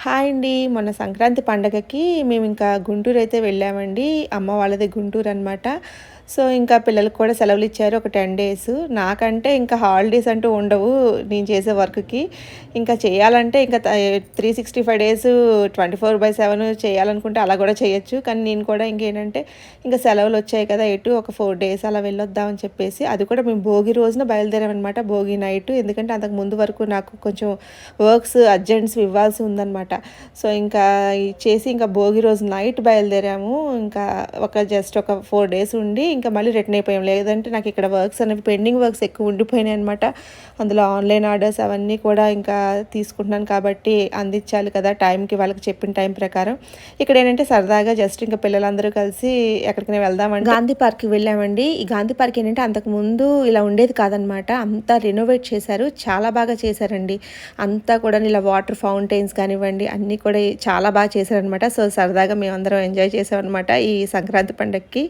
Hi అండి. మొన్న సంక్రాంతి పండగకి మేమింకా గుంటూరైతే వెళ్ళామండి. అమ్మ వాళ్ళది గుంటూరనమాట. సో, ఇంకా పిల్లలకి కూడా సెలవులిచ్చారు ఒక 10 డేస్. నాకంటే ఇంకా హాలిడేస్ అంటూ ఉండవు నేను చేసే వర్క్‌కి. ఇంకా చేయాలంటే ఇంకా 365 డేస్ 24/7 చేయాలనుకుంటే అలా గూడా చేయొచ్చు. కానీ నేను కూడా ఇంకేంటంటే ఇంక సెలవులొచ్చాయి కదా! ఎటు ఒక 4 డేస్ అలా వెళ్ళొద్దామని చెప్పేసి అది కూడా మేము భోగి రోజున బయలుదేరామనమాట. భోగి నైటు. ఎందుకంటే అంతకు ముందు వరకు నాకు కొంచెం వర్క్స్ అర్జెంట్స్‌వి ఇవ్వాల్సి ఉందనమాట. సో, ఇంకా ఇచ్చేసి ఇంకా భోగి రోజు నైట్ బయలుదేరాము. ఇంకా జస్ట్ ఒక 4 డేస్ ఉండి ఇంకా మళ్ళీ రిటర్న్ అయిపోయాం. లేదంటే నాకు ఇక్కడ వర్క్స్ అనేవి పెండింగ్ వర్క్స్ ఎక్కువ ఉండిపోయినాయనమాట. అందులో ఆన్‌లైన్ ఆర్డర్స్ అవన్నీ కూడా ఇంకా తీసుకుంటున్నాను కాబట్టి అందించాలి కదా! టైంకి వాళ్ళకి చెప్పిన టైం ప్రకారం. ఇక్కడేంటంటే సరదాగా జస్ట్ ఇంకా పిల్లలందరూ కలిసి ఎక్కడికైనా వెళ్దామంటే గాంధీ పార్క్‌కి వెళ్ళామండి. ఈ గాంధీ పార్క్ ఏంటంటే అంతకుముందు ఇలా ఉండేది కాదనమాట. అంతా రెనోవేట్ చేశారు. చాలా బాగా చేశారండి. అంతా కూడా ఇలా వాటర్ ఫౌంటైన్స్ కానివ్వండి అన్నీ కూడా చాలా బాగా చేశారనమాట. సో, సరదాగా మేమందరం ఎంజాయ్ చేసామనమాట ఈ సంక్రాంతి పండగకి.